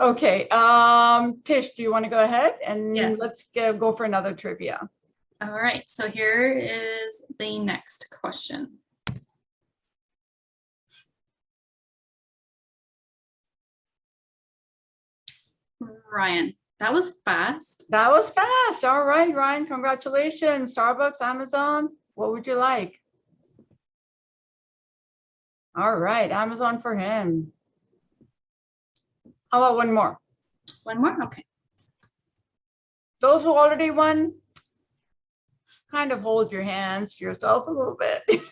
Okay, Tish, do you want to go ahead and Yes. let's go for another trivia? All right, so here is the next question. Ryan, that was fast. That was fast. All right, Ryan, congratulations. Starbucks, Amazon, what would you like? All right, Amazon for him. How about one more? One more, okay. Those who already won, kind of hold your hands to yourself a little bit.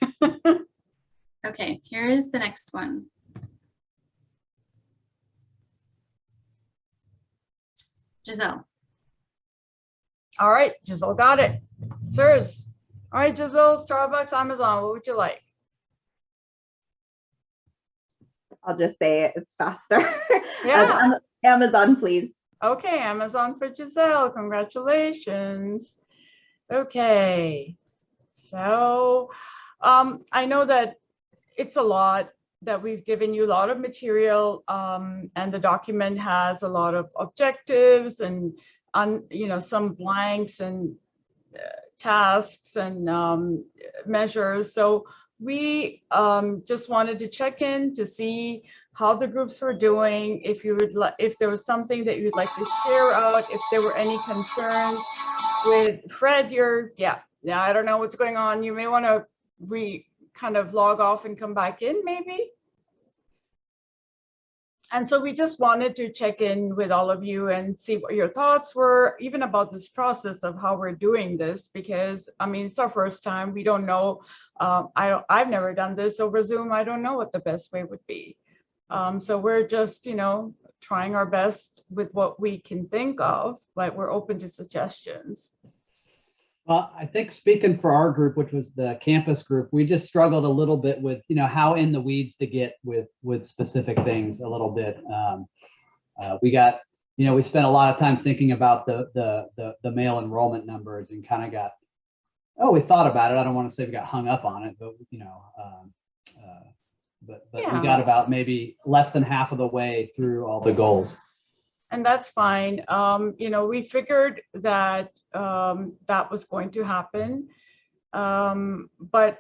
Okay, here is the next one. Giselle. All right, Giselle got it. Sirs. All right, Giselle, Starbucks, Amazon, what would you like? I'll just say it, it's faster. Yeah. Amazon, please. Okay, Amazon for Giselle. Congratulations. Okay. So I know that it's a lot, that we've given you a lot of material, and the document has a lot of objectives and some blanks and tasks and measures. So we just wanted to check in to see how the groups were doing, if you would like, if there was something that you'd like to share out, if there were any concerns with Fred. Yeah, I don't know what's going on. You may want to kind of log off and come back in maybe. And so we just wanted to check in with all of you and see what your thoughts were, even about this process of how we're doing this, because I mean, it's our first time. We don't know. I've never done this over Zoom. I don't know what the best way would be. So we're just, trying our best with what we can think of, but we're open to suggestions. Well, I think speaking for our group, which was the campus group, we just struggled a little bit with, how in the weeds to get with specific things a little bit. We got, we spent a lot of time thinking about the male enrollment numbers and kind of got, we thought about it. I don't want to say we got hung up on it, but but Yeah. We got about maybe less than half of the way through all the goals. And that's fine. We figured that that was going to happen. But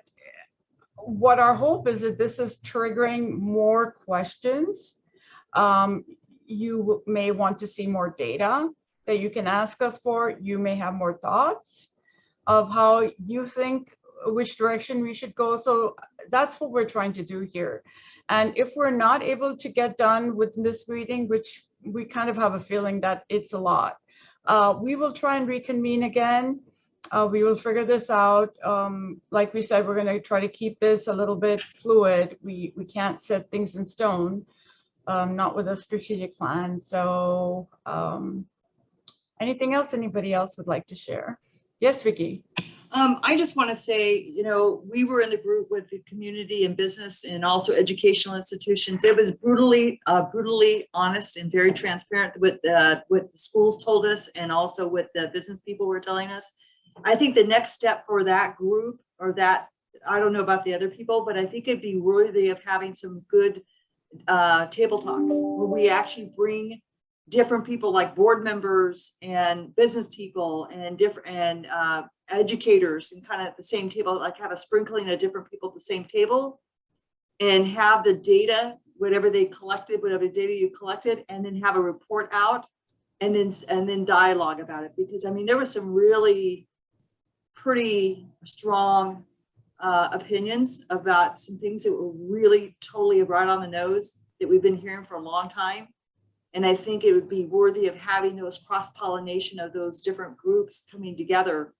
what our hope is that this is triggering more questions. You may want to see more data that you can ask us for. You may have more thoughts of how you think, which direction we should go. So that's what we're trying to do here. And if we're not able to get done with this reading, which we kind of have a feeling that it's a lot, we will try and reconvene again. We will figure this out. Like we said, we're going to try to keep this a little bit fluid. We can't set things in stone, not with a strategic plan. So anything else anybody else would like to share? Yes, Vicki. I just want to say, we were in the group with the community and business and also educational institutions. It was brutally honest and very transparent with what the schools told us and also what the business people were telling us. I think the next step for that group, or that, I don't know about the other people, but I think it'd be worthy of having some good table talks where we actually bring different people like board members and business people and different educators and kind of at the same table, like have a sprinkling of different people at the same table and have the data, whatever they collected, whatever data you collected, and then have a report out and then dialogue about it. Because I mean, there was some really pretty strong opinions about some things that were really totally right on the nose that we've been hearing for a long time. And I think it would be worthy of having those cross-pollination of those different groups coming together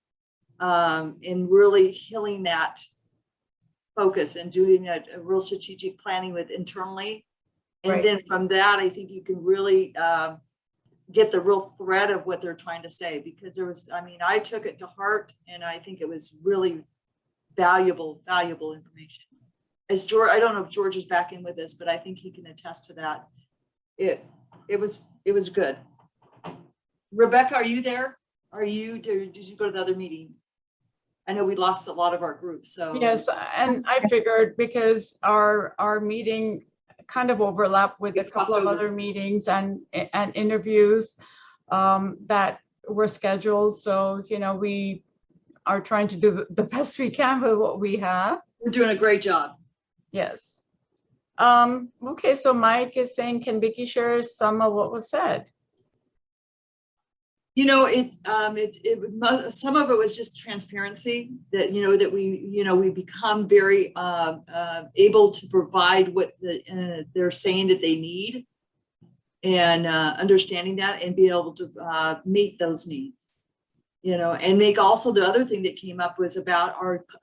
and really healing that focus and doing a real strategic planning with internally. And Right. Then from that, I think you can really get the real thread of what they're trying to say, because I took it to heart and I think it was really valuable information. As George, I don't know if George is back in with us, but I think he can attest to that. It was good. Rebecca, are you there? Did you go to the other meeting? I know we lost a lot of our groups, so. Yes, and I figured because our meeting kind of overlap with a We've couple of crossed over. other meetings and interviews that were scheduled. So, you know, we are trying to do the best we can with what we have. We're doing a great job. Yes. Okay, so Mike is saying, can Vicky share some of what was said? You know, some of it was just transparency that, you know, that we become very able to provide what they're saying that they need, and understanding that and being able to meet those needs, you know. And make also, the other thing that came up was about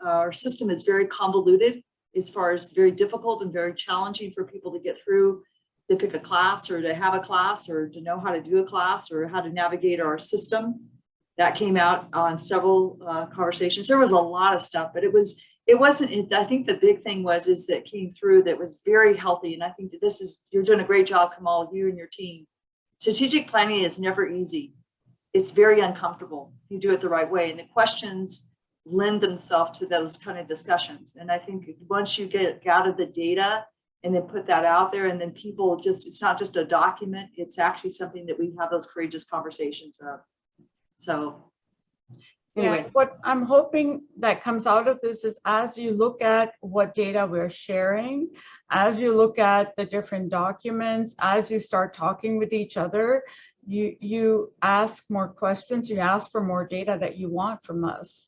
our system is very convoluted, as far as very difficult and very challenging for people to get through, to pick a class or to have a class or to know how to do a class or how to navigate our system. That came out on several conversations. There was a lot of stuff, but it wasn't, I think the big thing is that came through that was very healthy. And I think that you're doing a great job, Kamal, you and your team. Strategic planning is never easy. It's very uncomfortable if you do it the right way. And the questions lend themselves to those kind of discussions. And I think once you gather the data and then put that out there, and then people it's not just a document, it's actually something that we have those courageous conversations of. So anyway. Yeah, what I'm hoping that comes out of this is, as you look at what data we're sharing, as you look at the different documents, as you start talking with each other, you ask more questions, you ask for more data that you want from us,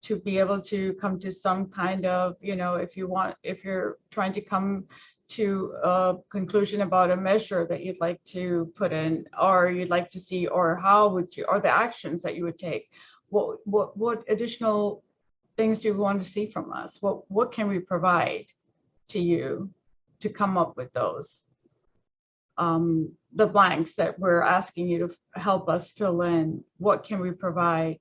to be able to come to some kind of, you know, if you're trying to come to a conclusion about a measure that you'd like to put in, or you'd like to see, or how would you, or the actions that you would take, what additional things do you want to see from us? What can we provide to you to come up with those? The blanks that we're asking you to help us fill in, what can we provide?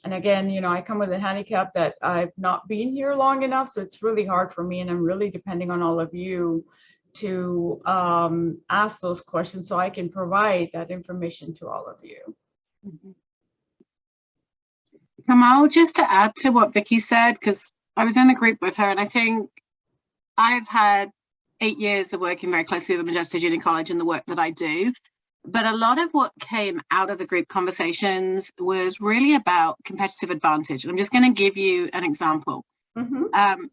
And again, you know, I come with a handicap that I've not been here long enough, so it's really hard for me, and I'm really depending on all of you to ask those questions so I can provide that information to all of you. Kamal, just to add to what Vicky said, because I was in the group with her, and I think I've had 8 years of working very closely with Majestic Junior College and the work that I do. But a lot of what came out of the group conversations was really about competitive advantage. And I'm just going to give you an example.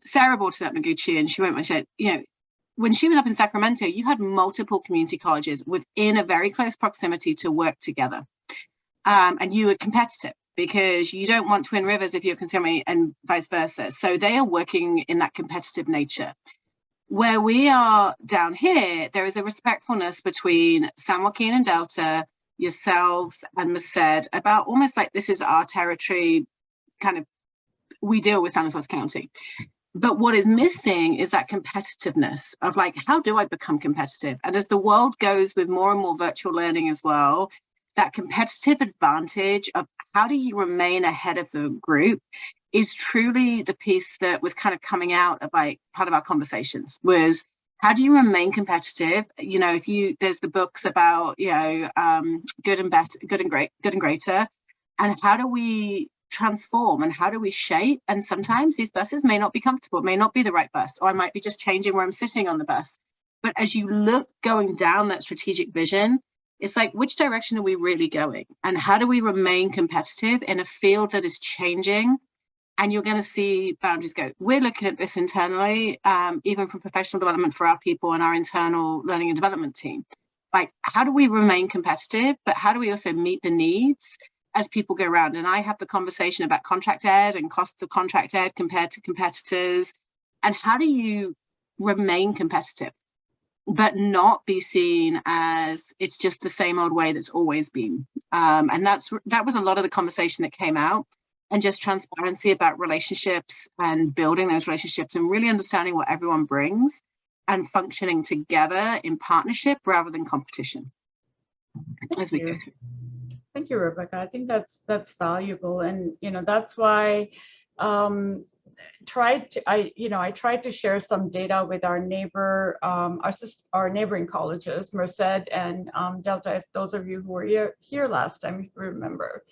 Sarah brought it up, Noguchi, and she went and said, you know, when she was up in Sacramento, you had multiple community colleges within a very close proximity to work together. And you were competitive because you don't want Twin Rivers if you're consuming, and vice versa. So they are working in that competitive nature. Where we are down here, there is a respectfulness between San Joaquin and Delta, yourselves and Merced, about almost like this is our territory, kind of, we deal with San Jose County. But what is missing is that competitiveness of like, how do I become competitive? And as the world goes with more and more virtual learning as well, that competitive advantage of how do you remain ahead of the group is truly the piece that was kind of coming out of like part of our conversations, was how do you remain competitive? You know, there's the books about, you know, good and better, good and greater, and how do we transform and how do we shape? And sometimes these buses may not be comfortable, it may not be the right bus, or I might be just changing where I'm sitting on the bus. But as you look going down that strategic vision, it's like, which direction are we really going? And how do we remain competitive in a field that is changing? And you're going to see boundaries go. We're looking at this internally, even from professional development for our people and our internal learning and development team. Like, how do we remain competitive, but how do we also meet the needs as people go around? And I have the conversation about contract ed and costs of contract ed compared to competitors. And how do you remain competitive, but not be seen as it's just the same old way that's always been? And that was a lot of the conversation that came out. And just transparency about relationships and building those relationships and really understanding what everyone brings and functioning together in partnership rather than competition as we go through. Thank you, Rebecca. I think that's valuable. And, you know, that's why I tried to share some data with our neighboring colleges, Merced and Delta, if those of you who were here last time, if you remember.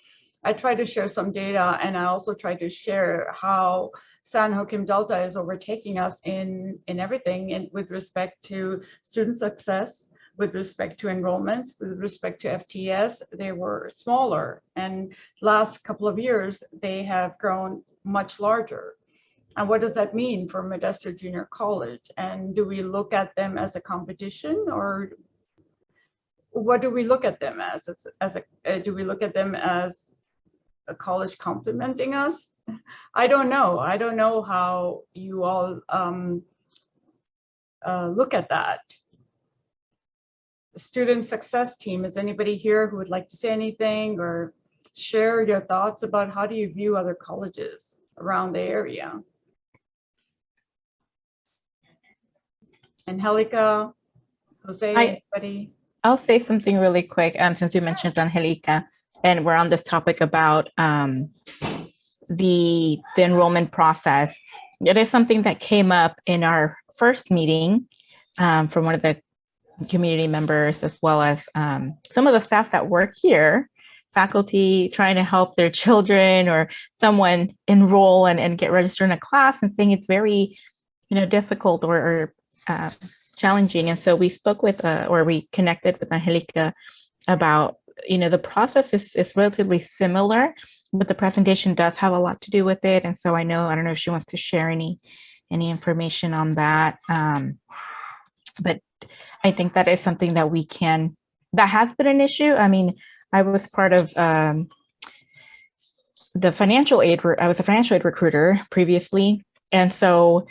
I try to share some data, and I also try to share how San Joaquin Delta is overtaking us in everything, and with respect to student success, with respect to enrollments, with respect to FTS. They were smaller, and last couple of years they have grown much larger. And what does that mean for Modesto Junior College? And do we look at them as a competition, or what do we look at them as? Do we look at them as a college complementing us? I don't know. I don't know how you all look at that. The student success team, is anybody here who would like to say anything or share your thoughts about how do you view other colleges around the area? Angelica, Jose, anybody? I'll say something really quick since you mentioned Angelica, and we're on this topic about the enrollment process. It is something that came up in our first meeting from one of the community members, as well as some of the staff that work here, faculty trying to help their children or someone enroll and get registered in a class, and saying it's very, difficult or challenging. And so we spoke with, or we connected with Angelica about, the process is relatively similar, but the presentation does have a lot to do with it. And so I don't know if she wants to share any information on that. But I think that is something that that has been an issue. I mean, I was part of the financial aid, I was a financial aid recruiter previously. And so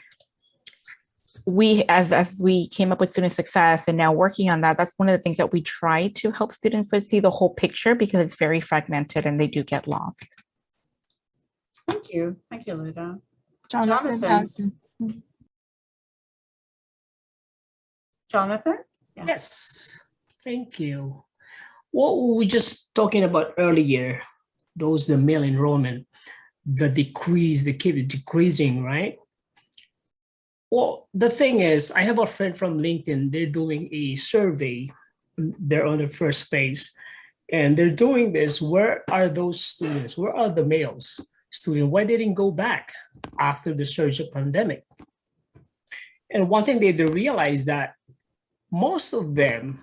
we, as we came up with student success and now working on that, that's one of the things that we try to help students with, see the whole picture, because it's very fragmented and they do get lost. Thank you. Thank you, Luda. Jonathan. Jonathan? Yeah. Yes, thank you. What we were just talking about earlier, the male enrollment, the decrease, they keep decreasing, right? Well, the thing is, I have a friend from LinkedIn, they're doing a survey, they're on the first page, and they're doing this, where are those students? Where are the males students? Why they didn't go back after the surge of pandemic? And one thing they realized that most of them,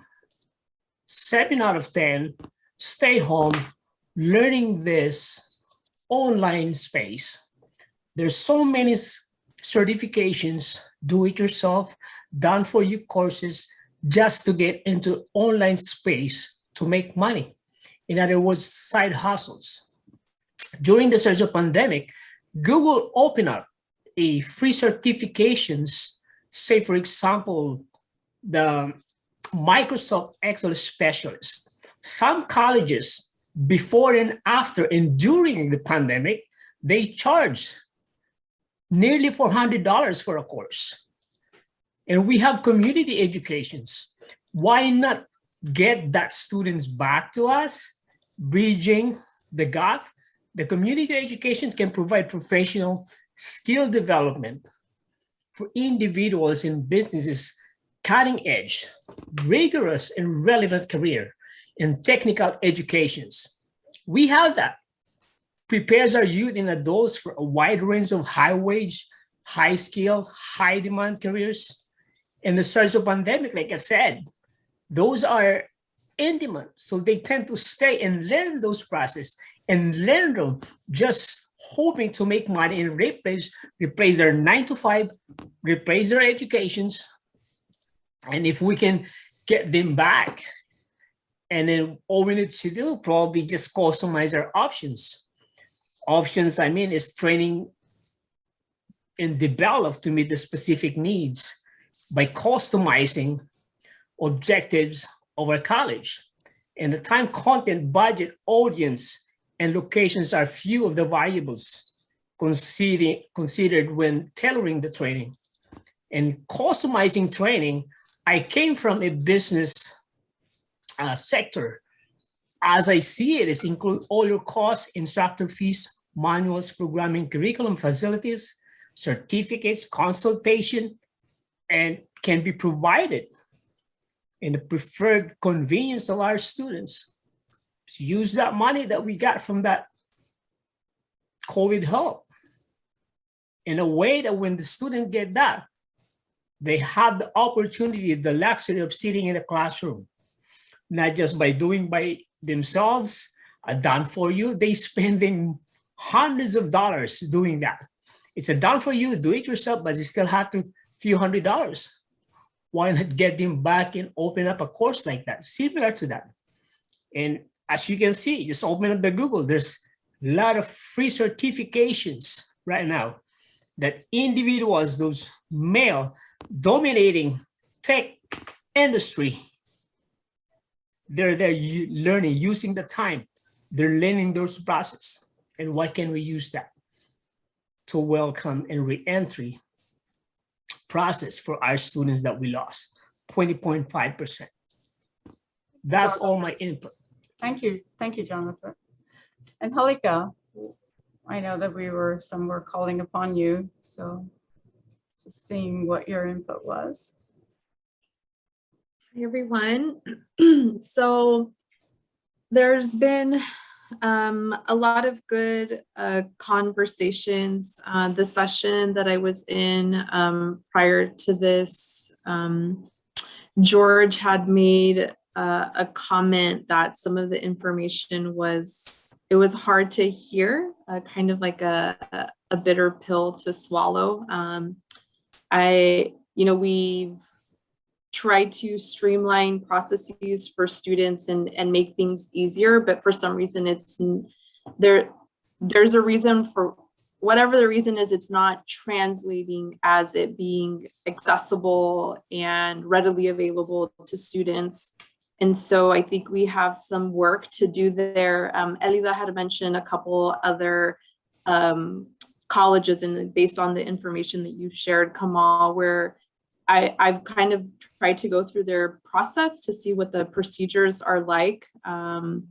7 out of 10, stay home learning this online space. There's so many certifications, do-it-yourself, done-for-you courses just to get into online space to make money. In other words, side hustles. During the surge of pandemic, Google opened up a free certifications, say for example, the Microsoft Excel specialist. Some colleges, before and after and during the pandemic, they charge nearly $400 for a course. And we have community educations. Why not get that students back to us, bridging the gap? The community education can provide professional skill development for individuals and businesses, cutting edge, rigorous and relevant career in technical educations. We have that. Prepares our youth and adults for a wide range of high wage, high skill, high demand careers. In the surge of pandemic, like I said, those are in demand. So they tend to stay and learn those processes and learn them, just hoping to make money and replace their 9-to-5, replace their educations. And if we can get them back, and then all we need to do probably just customize our options. Options, I mean, is training and develop to meet the specific needs by customizing objectives of our college. And the time, content, budget, audience, and locations are few of the variables considered when tailoring the training. And customizing training, I came from a business sector. As I see it, it's include all your costs, instructor fees, manuals, programming, curriculum, facilities, certificates, consultation, and can be provided in the preferred convenience of our students. Use that money that we got from that COVID help in a way that when the student get that, they have the opportunity, the luxury of sitting in a classroom, not just by doing by themselves, done for you. They spending hundreds of dollars doing that. It's a done for you, do it yourself, but you still have to few $100s. Why not get them back and open up a course like that, similar to that? And as you can see, just open up the Google. There's a lot of free certifications right now that individuals, those male dominating tech industry, they're learning, using the time. They're learning those process. And why can we use that to welcome and re-entry process for our students that we lost, 20.5%. That's all my input. Thank you, Jonathan. And Halika, I know that some were calling upon you, so just seeing what your input was. Hi, everyone. So there's been a lot of good conversations. The session that I was in prior to this, George had made a comment that some of the information was hard to hear, kind of like a bitter pill to swallow. We've tried to streamline processes for students and make things easier, but for some reason there's a reason, for whatever the reason is, it's not translating as it being accessible and readily available to students. And so I think we have some work to do there. Elida had mentioned a couple other colleges, and based on the information that you shared, Kamal, where I've kind of tried to go through their process to see what the procedures are like. And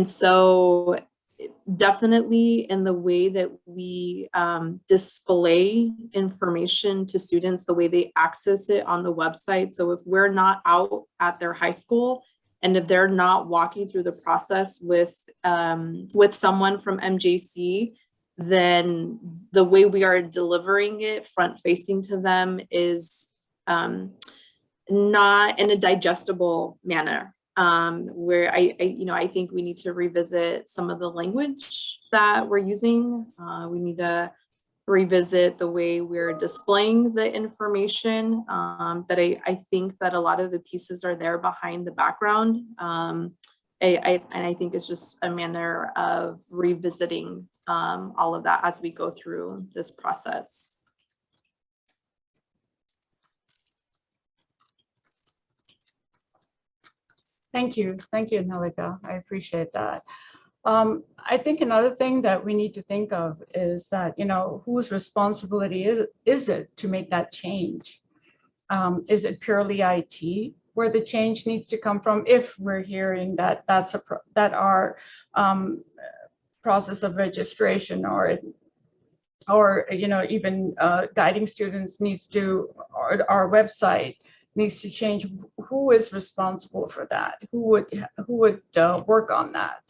so definitely in the way that we display information to students, the way they access it on the website. So if we're not out at their high school, and if they're not walking through the process with someone from MJC, then the way we are delivering it front facing to them is not in a digestible manner, where I think we need to revisit some of the language that we're using. We need to revisit the way we're displaying the information. But I think that a lot of the pieces are there behind the background. And I think it's just a manner of revisiting all of that as we go through this process. Thank you, Nalika. I appreciate that. I think another thing that we need to think of is that, whose responsibility is it to make that change? Is it purely IT where the change needs to come from? If we're hearing that that our process of registration or even guiding students needs to, or our website needs to change, who is responsible for that? Who would work on that?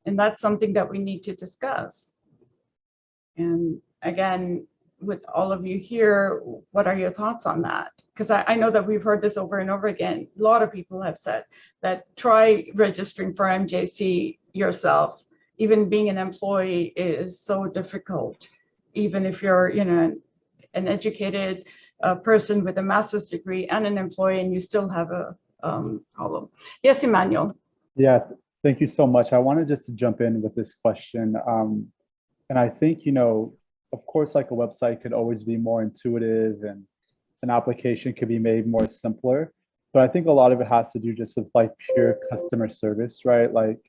And that's something that we need to discuss. And again, with all of you here, what are your thoughts on that? Because I know that we've heard this over and over again. A lot of people have said that try registering for MJC yourself. Even being an employee is so difficult. Even if you're, an educated person with a master's degree and an employee, and you still have a problem. Yes, Emmanuel. Yeah, thank you so much. I wanted just to jump in with this question. And I think, of course, like a website could always be more intuitive and an application could be made more simpler. But I think a lot of it has to do just with like pure customer service, right? Like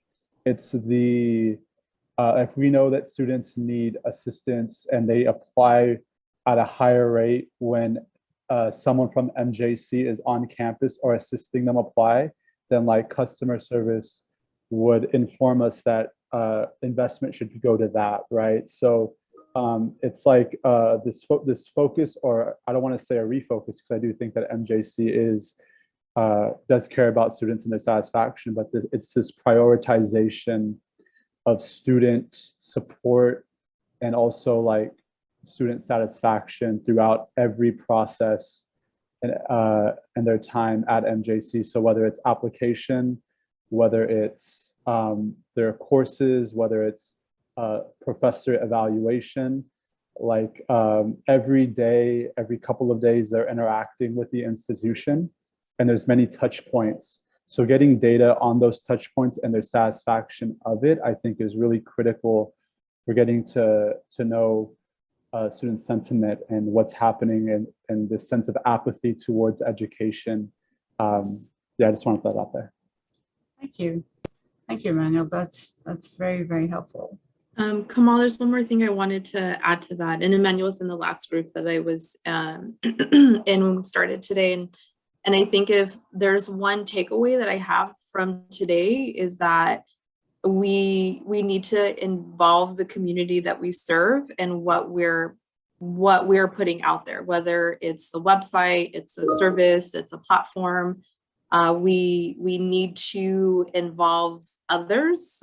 it's if we know that students need assistance and they apply at a higher rate when someone from MJC is on campus or assisting them apply, then like customer service would inform us that investment should go to that, right? So it's like this focus, or I don't want to say a refocus, because I do think that MJC does care about students and their satisfaction, but it's this prioritization of student support and also like student satisfaction throughout every process and their time at MJC. So whether it's application, whether it's their courses, whether it's professor evaluation, like every day, every couple of days, they're interacting with the institution, and there's many touch points. So getting data on those touch points and their satisfaction of it, I think, is really critical for getting to know student sentiment and what's happening and this sense of apathy towards education. Yeah, I just wanted that out there. Thank you. Thank you, Emmanuel. That's very, very helpful. Kamal, there's one more thing I wanted to add to that. And Emmanuel was in the last group that I was in when we started today. And I think if there's one takeaway that I have from today is that we need to involve the community that we serve and what we're putting out there, whether it's the website, it's a service, it's a platform. We need to involve others,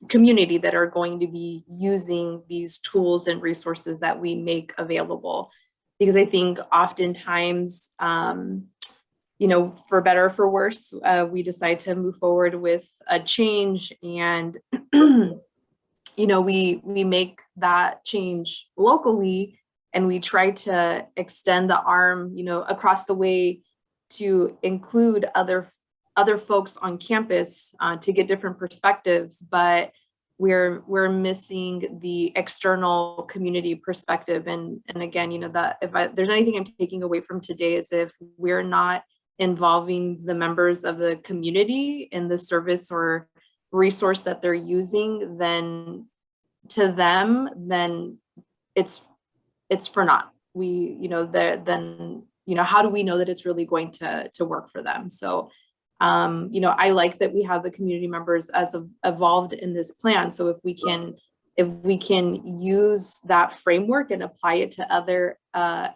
community that are going to be using these tools and resources that we make available. Because I think oftentimes, you know, for better or for worse, we decide to move forward with a change, and you know, we make that change locally, and we try to extend the arm, you know, across the way to include other folks on campus to get different perspectives, but we're missing the external community perspective. And again, you know, that if there's anything I'm taking away from today is if we're not involving the members of the community in the service or resource that they're using, then to them, then it's for naught. We, you know, then, you know, how do we know that it's really going to work for them? So, you know, I like that we have the community members as involved in this plan. So if we can use that framework and apply it to other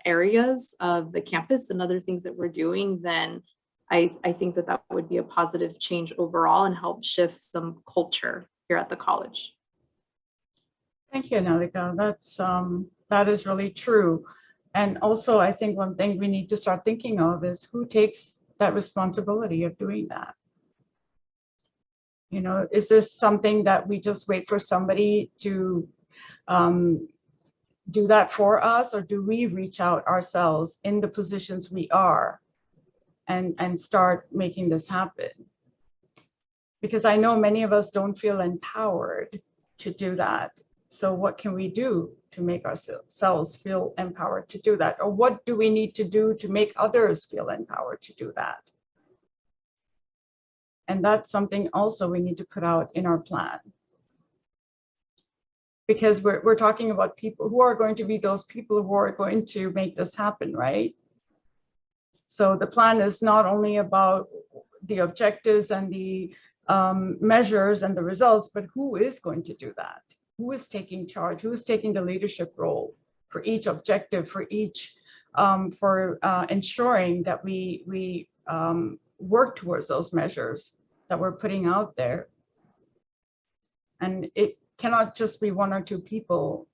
areas of the campus and other things that we're doing, then I think that would be a positive change overall and help shift some culture here at the college. Thank you, Annalika. That is really true. And also, I think one thing we need to start thinking of is who takes that responsibility of doing that. You know, is this something that we just wait for somebody to do that for us, or do we reach out ourselves in the positions we are and start making this happen? Because I know many of us don't feel empowered to do that. So what can we do to make ourselves feel empowered to do that? Or what do we need to do to make others feel empowered to do that? And that's something also we need to put out in our plan. Because we're talking about people who are going to be those people who are going to make this happen, right? So the plan is not only about the objectives and the measures and the results, but who is going to do that? Who is taking charge? Who is taking the leadership role for each objective, for each, for ensuring that we work towards those measures that we're putting out there. And it cannot just be one or two people.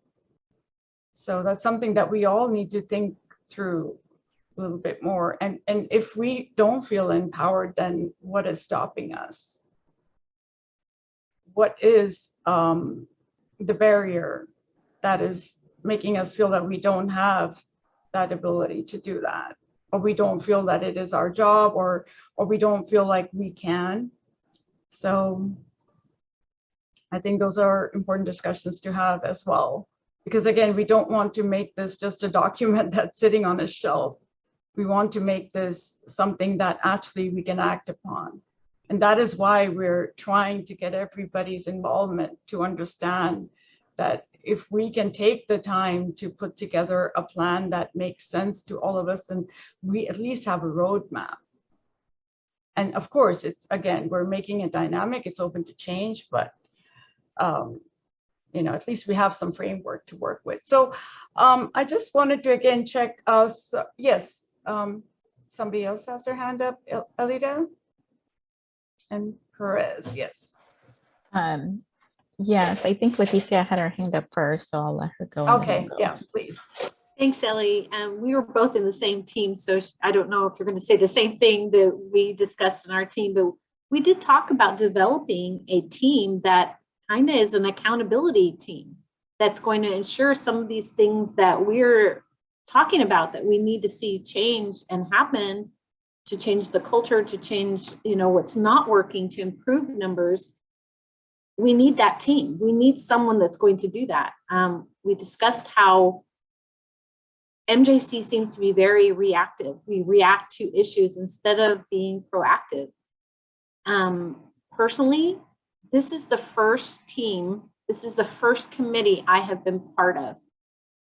So that's something that we all need to think through a little bit more. And if we don't feel empowered, then what is stopping us? What is the barrier that is making us feel that we don't have that ability to do that, or we don't feel that it is our job, or we don't feel like we can? So I think those are important discussions to have as well, because again, we don't want to make this just a document that's sitting on a shelf. We want to make this something that actually we can act upon. And that is why we're trying to get everybody's involvement to understand that if we can take the time to put together a plan that makes sense to all of us, and we at least have a roadmap. And of course, it's, again, we're making it dynamic, it's open to change, but you know, at least we have some framework to work with. So I just wanted to again check, yes, somebody else has their hand up, Elida? And Perez, yes. Yes, I think Leticia had her hand up first, so I'll let her go. And then Okay, I'll go. yeah, please. Thanks, Ellie. We were both in the same team, so I don't know if you're going to say the same thing that we discussed in our team, but we did talk about developing a team that kind of is an accountability team that's going to ensure some of these things that we're talking about that we need to see change and happen, to change the culture, to change, what's not working, to improve numbers. We need that team. We need someone that's going to do that. We discussed how MJC seems to be very reactive. We react to issues instead of being proactive. Personally, this is the first team, this is the first committee I have been part of.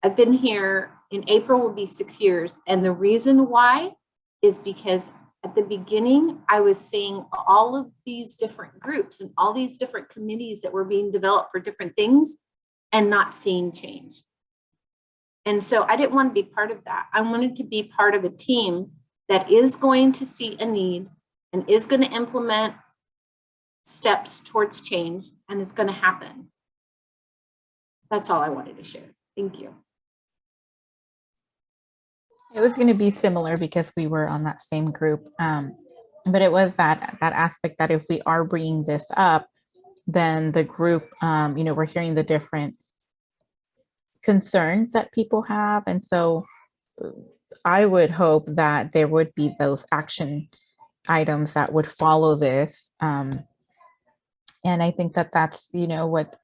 I've been here, in April will be 6 years. And the reason why is because at the beginning, I was seeing all of these different groups and all these different committees that were being developed for different things and not seeing change. And so I didn't want to be part of that. I wanted to be part of a team that is going to see a need and is going to implement steps towards change, and it's going to happen. That's all I wanted to share. Thank you. It was going to be similar because we were on that same group. But it was that aspect that if we are bringing this up, then the group, we're hearing the different concerns that people have. And so I would hope that there would be those action items that would follow this. And I think that that's, what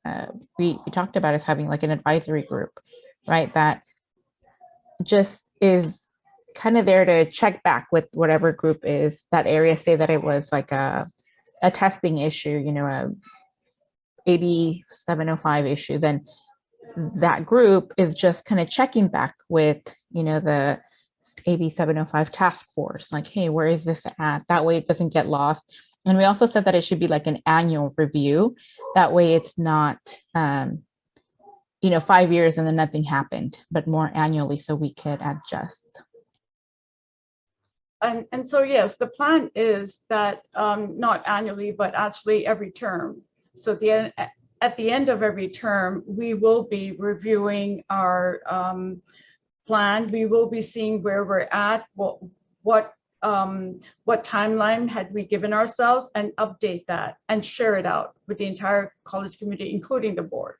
we talked about, is having like an advisory group, right? That just is kind of there to check back with whatever group is that area. Say that it was like a testing issue, a AB 705 issue, then that group is just kind of checking back with, the AB 705 task force, like, hey, where is this at? That way it doesn't get lost. And we also said that it should be like an annual review. That way it's not, 5 years and then nothing happened, but more annually so we could adjust. And so, yes, the plan is that not annually, but actually every term. So at the end of every term, we will be reviewing our plan. We will be seeing where we're at, what timeline had we given ourselves, and update that and share it out with the entire college community, including the board.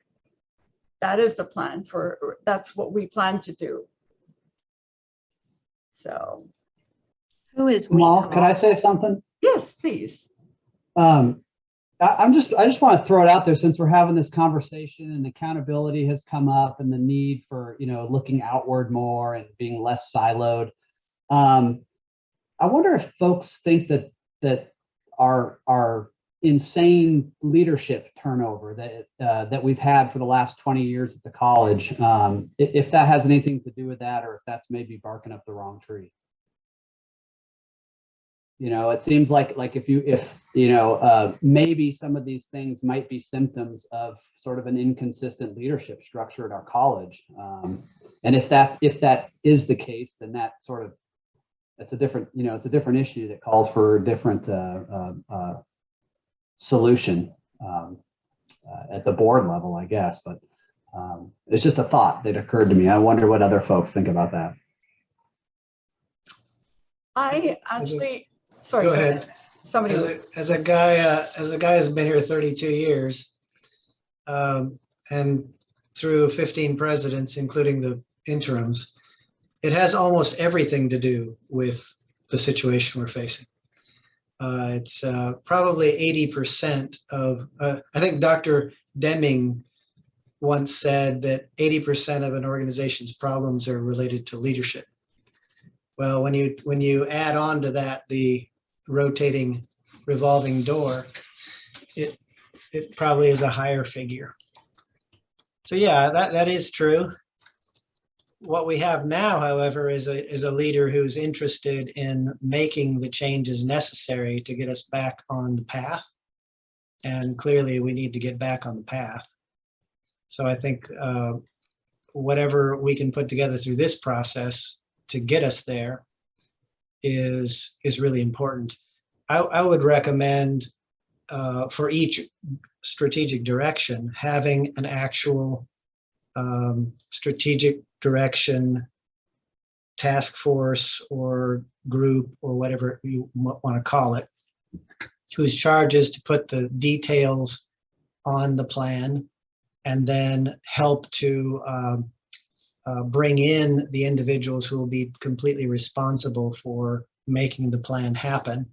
That is the plan that's what we plan to do. So. Who is we? Kamal, could I say something? Yes, please. I just want to throw it out there, since we're having this conversation and accountability has come up and the need for, looking outward more and being less siloed. I wonder if folks think that our insane leadership turnover that we've had for the last 20 years at the college, if that has anything to do with that, or if that's maybe barking up the wrong tree. It seems like if maybe some of these things might be symptoms of sort of an inconsistent leadership structure at our college. And if that is the case, then that's a different, it's a different issue that calls for a different solution at the board level, I guess. But it's just a thought that occurred to me. I wonder what other folks think about that. I actually. Sorry, go ahead. Somebody. As a guy who's been here 32 years, and through 15 presidents, including the interims, it has almost everything to do with the situation we're facing. It's probably 80% of, I think Dr. Deming once said that 80% of an organization's problems are related to leadership. Well, when you add on to that the rotating revolving door, it probably is a higher figure. So yeah, that is true. What we have now, however, is a leader who's interested in making the changes necessary to get us back on the path. And clearly we need to get back on the path. So I think whatever we can put together through this process to get us there is really important. I would recommend for each strategic direction, having an actual strategic direction task force or group or whatever you want to call it, whose charge is to put the details on the plan and then help to bring in the individuals who will be completely responsible for making the plan happen,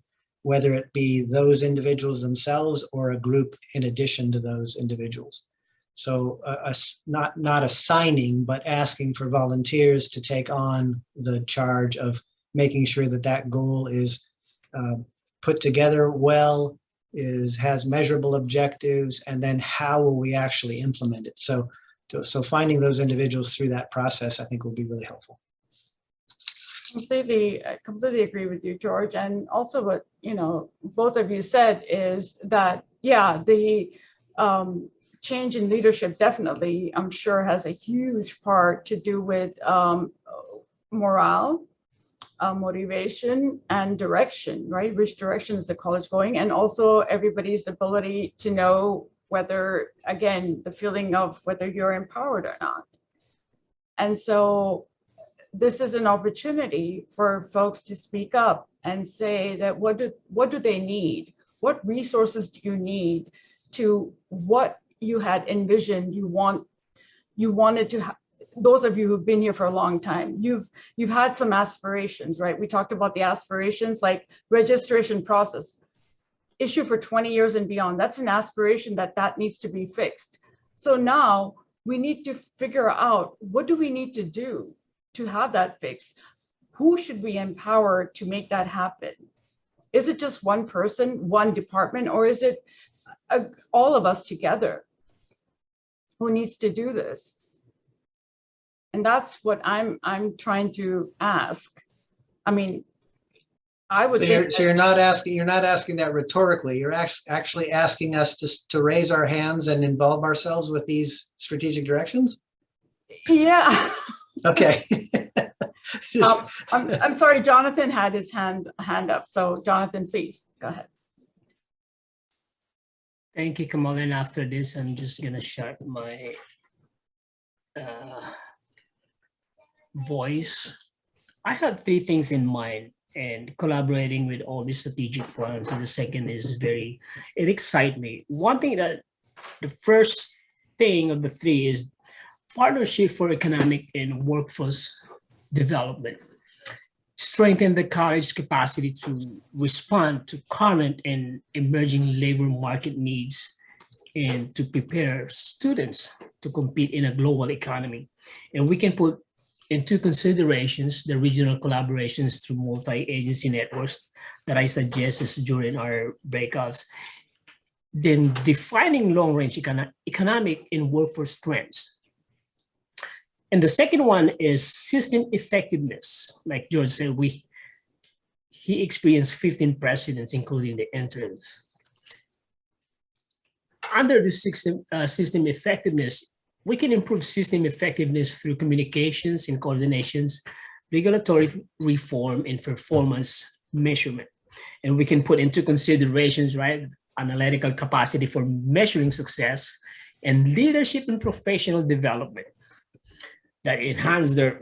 whether it be those individuals themselves or a group in addition to those individuals. So not assigning, but asking for volunteers to take on the charge of making sure that that goal is put together well, has measurable objectives, and then how will we actually implement it? So finding those individuals through that process, I think, will be really helpful. I completely agree with you, George. And also what, both of you said is that, yeah, the change in leadership definitely, I'm sure, has a huge part to do with morale, motivation, and direction, right? Which direction is the college going? And also everybody's ability to know whether, again, the feeling of whether you're empowered or not. And so this is an opportunity for folks to speak up and say that what do they need? What resources do you need to what you had envisioned you wanted to those of you who've been here for a long time, you've had some aspirations, right? We talked about the aspirations, like registration process, issue for 20 years and beyond. That's an aspiration that needs to be fixed. So now we need to figure out, what do we need to do to have that fixed? Who should we empower to make that happen? Is it just one person, one department, or is it all of us together who needs to do this? And that's what I'm trying to ask. I mean, I would think so you're not asking that rhetorically. You're actually asking us to raise our hands and involve ourselves with these strategic directions? Yeah. Okay. I'm sorry, Jonathan had his hand up. So Jonathan, please go ahead. Thank you, Kamal. And after this, I'm just gonna shut my voice. I had 3 things in mind, and collaborating with all these strategic plans. And the second is it excites me. One thing that the first thing of the 3 is partnership for economic and workforce development. Strengthen the college capacity to respond to current and emerging labor market needs and to prepare students to compete in a global economy. And we can put into considerations the regional collaborations through multi-agency networks that I suggested during our breakouts. Then defining long-range economic and workforce trends. And the second one is system effectiveness. Like George said, he experienced 15 presidents, including the interns. Under the system effectiveness, we can improve system effectiveness through communications and coordinations, regulatory reform, and performance measurement. And we can put into considerations, right, analytical capacity for measuring success and leadership and professional development that enhance their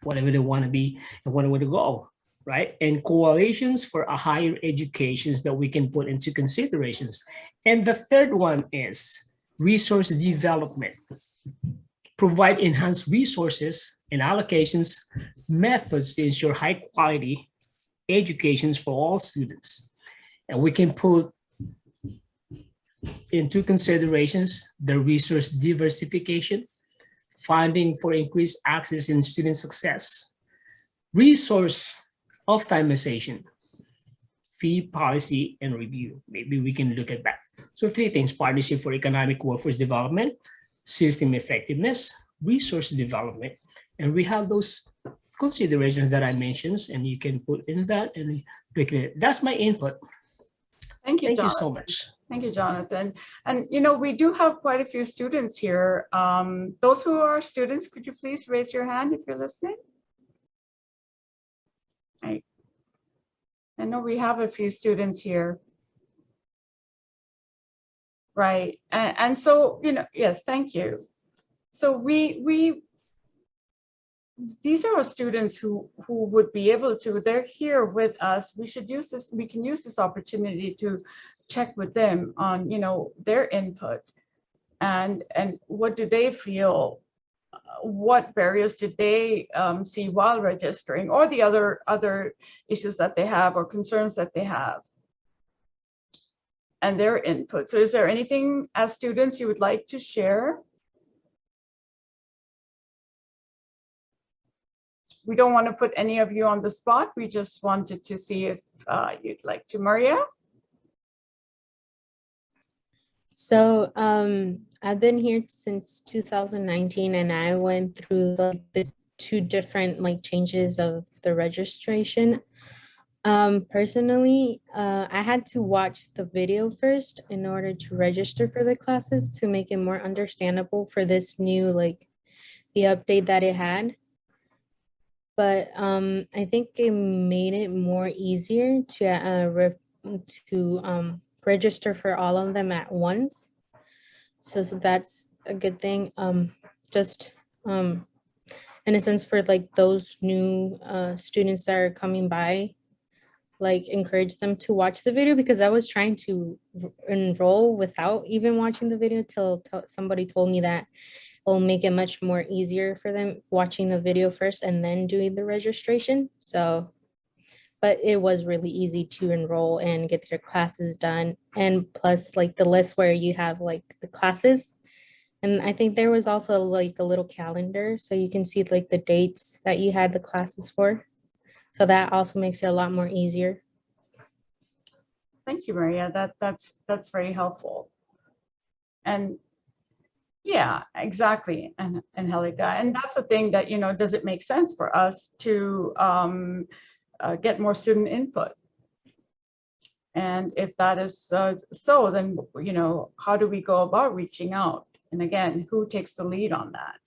whatever they want to be and whatever to go, right? And coalitions for a higher educations that we can put into considerations. And the third one is resource development. Provide enhanced resources and allocations methods to ensure high quality educations for all students. And we can put into considerations the resource diversification, funding for increased access in student success, resource optimization, fee policy and review. Maybe we can look at that. So 3 things: partnership for economic workforce development, system effectiveness, resource development. And we have those considerations that I mentioned, and you can put in that and look at it. That's my input. Thank you, Thank you Jonathan. so much. Thank you, Jonathan. And we do have quite a few students here. Those who are students, could you please raise your hand if you're listening? I know we have a few students here. Right. And so, yes, thank you. So these are our students who would be able to, they're here with us. We can use this opportunity to check with them on, their input and what do they feel, what barriers did they see while registering, or the other issues that they have or concerns that they have, and their input. So is there anything as students you would like to share? We don't want to put any of you on the spot. We just wanted to see if you'd like to. Maria? So I've been here since 2019, and I went through the two different changes of the registration. Personally, I had to watch the video first in order to register for the classes to make it more understandable for this new the update that it had. But I think it made it more easier to register for all of them at once. So that's a good thing. In a sense, for those new students that are coming by, encourage them to watch the video, because I was trying to enroll without even watching the video till somebody told me that it'll make it much more easier for them watching the video first and then doing the registration. So, but it was really easy to enroll and get their classes done. And plus the list where you have the classes. And I think there was also a little calendar, so you can see the dates that you had the classes for. So that also makes it a lot more easier. Thank you, Maria. That's very helpful. And yeah, exactly. And Helga, and that's the thing that, does it make sense for us to get more student input? And if that is so, then, how do we go about reaching out? And again, who takes the lead on that?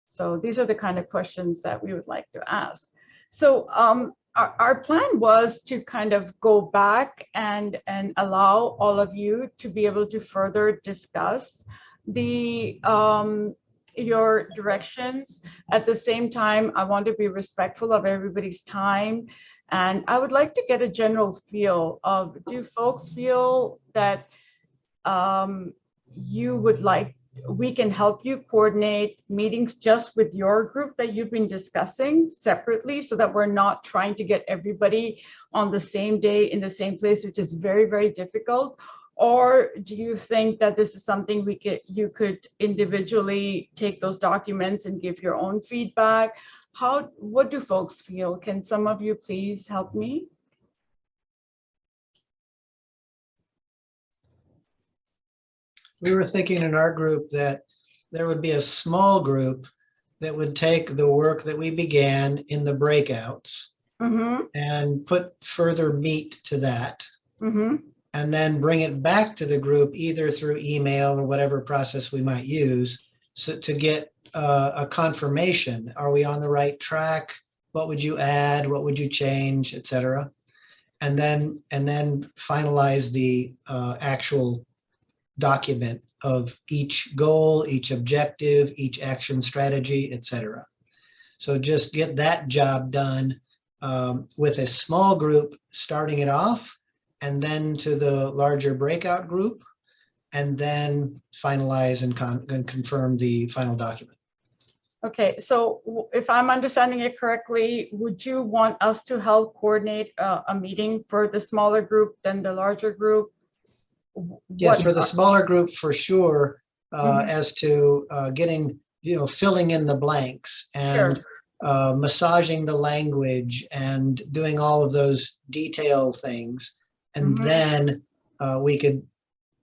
So these are the kind of questions that we would like to ask. So our plan was to kind of go back and allow all of you to be able to further discuss your directions. At the same time, I want to be respectful of everybody's time. And I would like to get a general feel of, do folks feel that we can help you coordinate meetings just with your group that you've been discussing separately, so that we're not trying to get everybody on the same day in the same place, which is very, very difficult? Or do you think that this is something you could individually take those documents and give your own feedback? What do folks feel? Can some of you please help me? We were thinking in our group that there would be a small group that would take the work that we began in the breakouts and put further meat to that. And then bring it back to the group either through email or whatever process we might use, so to get a confirmation. Are we on the right track? What would you add? What would you change, et cetera? And then finalize the actual document of each goal, each objective, each action strategy, et cetera. So just get that job done with a small group starting it off, and then to the larger breakout group, and then finalize and confirm the final document. Okay, so if I'm understanding it correctly, would you want us to help coordinate a meeting for the smaller group than the larger group? Yes, for the smaller group for sure, as to getting, filling in the blanks and massaging the language and doing all of those detail things. And then we could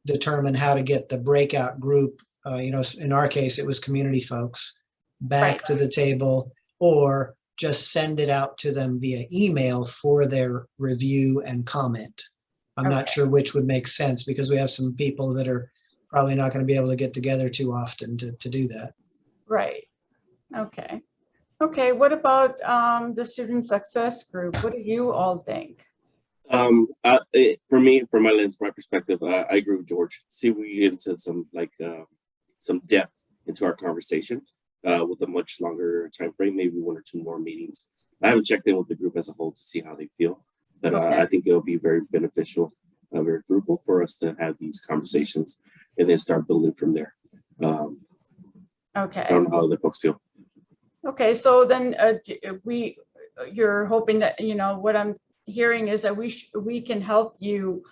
determine how to get the breakout group, in our case, it was community folks, back to the table, or just send it out to them via email for their review and comment. I'm not sure which would make sense, because we have some people that are probably not going to be able to get together too often to do that. Right. Okay. Okay. What about the student success group? What do you all think? For me, from my lens, from my perspective, I agree with George. See if we can get into some depth into our conversation with a much longer time frame, maybe 1 or 2 more meetings. I haven't checked in with the group as a whole to see how they feel, but I think it'll be very beneficial, very fruitful for us to have these conversations and then start building from there. Okay. So I don't know how other folks feel. Okay, so then you're hoping that, what I'm hearing is that we can help you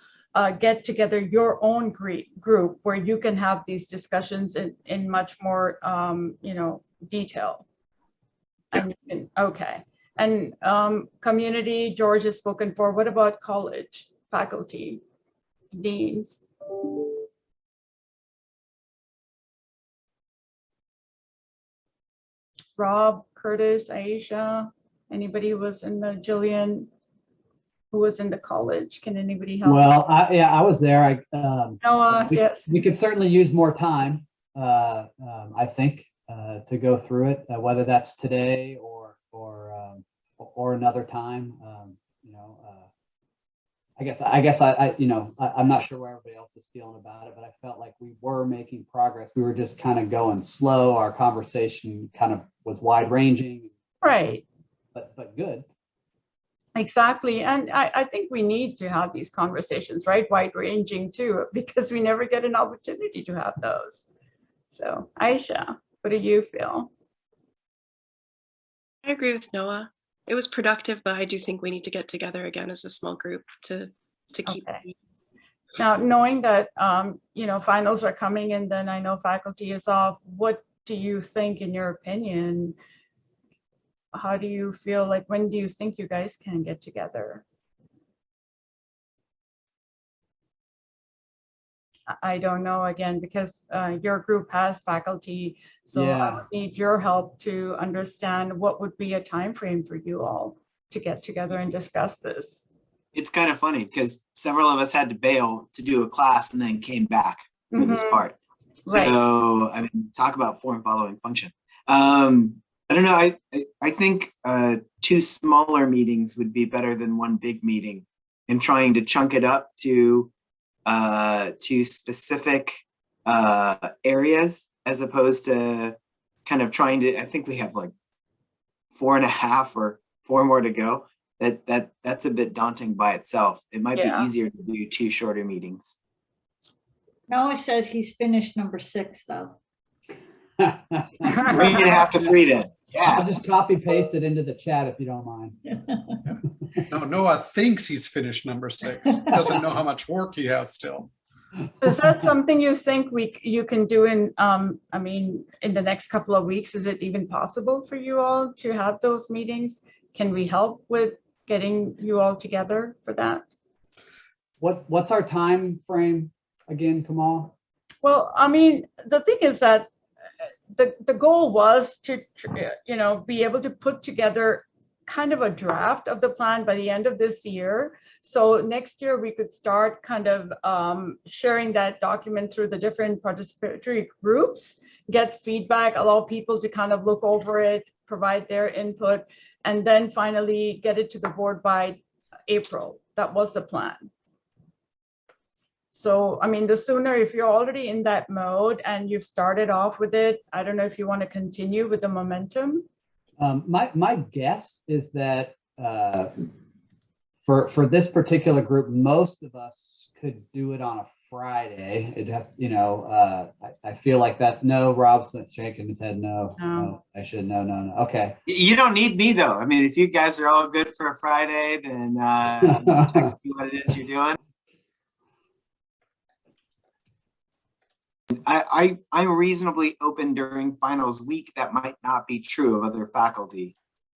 get together your own group where you can have these discussions in much more, detail. And okay. And community, George has spoken for. What about college, faculty, deans? Rob, Curtis, Aisha, anybody who was in the Jillian, who was in the college? Can anybody help? Well, I was there. Noah, yes. We could certainly use more time, I think, to go through it, whether that's today or another time. I guess I'm not sure where everybody else is feeling about it, but I felt like we were making progress. We were just kind of going slow. Our conversation kind of was wide ranging. Right. But good. Exactly. And I think we need to have these conversations, right? Wide ranging too, because we never get an opportunity to have those. So Aisha, what do you feel? I agree with Noah. It was productive, but I do think we need to get together again as a small group to keep. Okay. Now, knowing that, finals are coming and then I know faculty is off, what do you think, in your opinion? How do you feel like, when do you think you guys can get together? I don't know, again, because your group has faculty, so Yeah. I would need your help to understand what would be a time frame for you all to get together and discuss this. It's kind of funny because several of us had to bail to do a class and then came back for this part. Right. So, I mean, talk about form following function. I don't know. I think 2 smaller meetings would be better than 1 big meeting, and trying to chunk it up to specific areas as opposed to kind of trying to. I think we have like 4.5 or 4 more to go. That's a bit daunting by itself. It might be easier to do 2 shorter meetings. Noah says he's finished number 6 though. We're gonna have to read it. Yeah. I'll just copy paste it into the chat if you don't mind. No, Noah thinks he's finished number 6. Doesn't know how much work he has still. Is that something you think you can do in the next couple of weeks? Is it even possible for you all to have those meetings? Can we help with getting you all together for that? What's our time frame again, Kamal? Well, the thing is that the goal was to be able to put together kind of a draft of the plan by the end of this year. So next year we could start kind of sharing that document through the different participatory groups, get feedback, allow people to kind of look over it, provide their input, and then finally get it to the board by April. That was the plan. So, the sooner, if you're already in that mode and you've started off with it, I don't know if you want to continue with the momentum. My guess is that for this particular group, most of us could do it on a Friday. I feel like that. No, Rob's shaking his head. No, I should. No. Okay. You don't need me though. If you guys are all good for a Friday, then text me what it is you're doing. I'm reasonably open during finals week. That might not be true of other faculty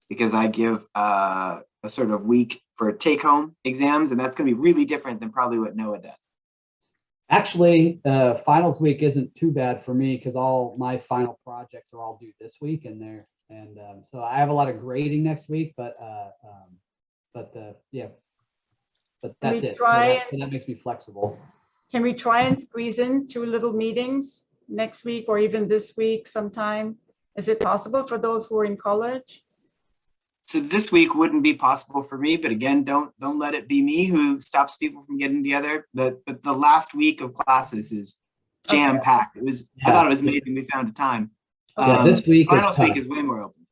because I give a sort of week for take-home exams, and that's going to be really different than probably what Noah does. Actually, finals week isn't too bad for me because all my final projects are all due this week, so I have a lot of grading next week. But that's it. So that makes me flexible. Can we try and squeeze in 2 little meetings next week or even this week sometime? Is it possible for those who are in college? So this week wouldn't be possible for me, but again, don't let it be me who stops people from getting together. But the last week of classes is jam packed. I thought it was amazing we found a time. This week is finals week tough. is way more open.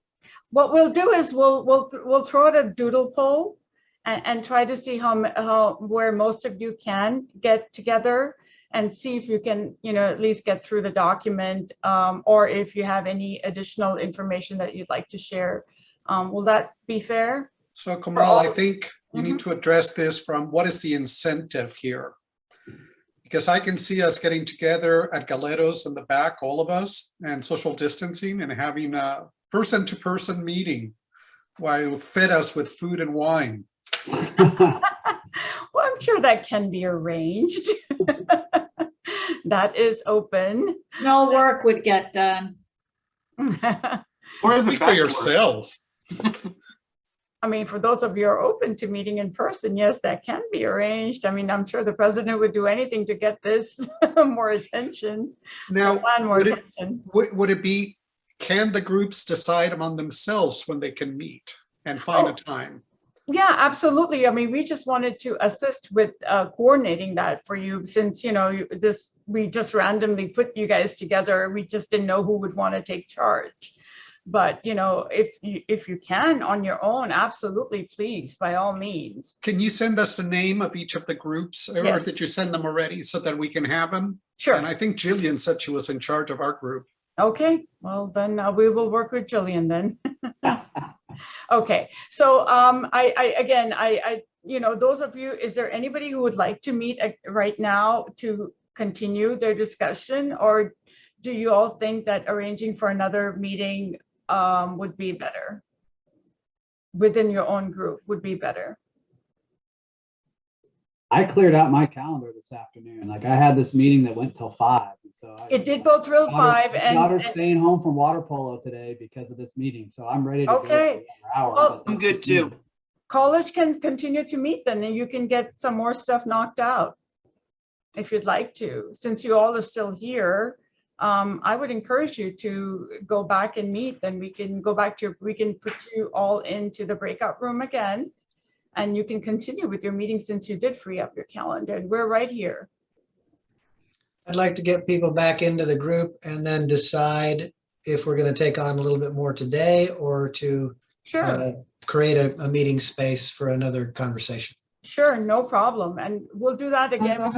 What we'll do is we'll throw out a doodle poll and try to see how where most of you can get together and see if you can, at least get through the document, or if you have any additional information that you'd like to share. Will that be fair? So Kamal, I think you need to address this from what is the incentive here? Because I can see us getting together at Galetos in the back, all of us, and social distancing and having a person-to-person meeting while you fed us with food and wine. Well, I'm sure that can be arranged. That is open. No work would get done. Or is Speak for yourself. I mean, for those of you who are open to meeting in person, yes, that can be arranged. I mean, I'm sure the president would do anything to get this more attention. Now, More would attention. would it be, can the groups decide among themselves when they can meet and find a time? Yeah, absolutely. I mean, we just wanted to assist with coordinating that for you, since we just randomly put you guys together. We just didn't know who would want to take charge. But if you can on your own, absolutely, please, by all means. Can you send us the name of each of the groups, or Yes. did you send them already so that we can have them? Sure. And I think Jillian said she was in charge of our group. Okay, well then we will work with Jillian then. Okay, so those of you, is there anybody who would like to meet right now to continue their discussion, or do you all think that arranging for another meeting would be better? Within your own group would be better. I cleared out my calendar this afternoon. Like I had this meeting that went till 5. So It did go through 5 my and daughter's staying home from water polo today because of this meeting. So I'm ready to go for okay. another hour. Well, but I'm good too. College can continue to meet then, and you can get some more stuff knocked out if you'd like to. Since you all are still here, I would encourage you to go back and meet. Then we can go back to we can put you all into the breakout room again, and you can continue with your meeting since you did free up your calendar, and we're right here. I'd like to get people back into the group and then decide if we're going to take on a little bit more today, or to create a meeting space for another conversation. Sure, no problem. And we'll do that again.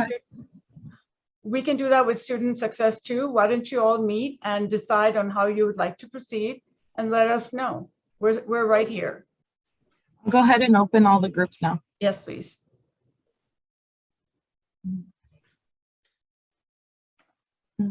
We can do that with student success too. Why don't you all meet and decide on how you would like to proceed and let us know. We're right here. Go ahead and open all the groups now. Yes, please.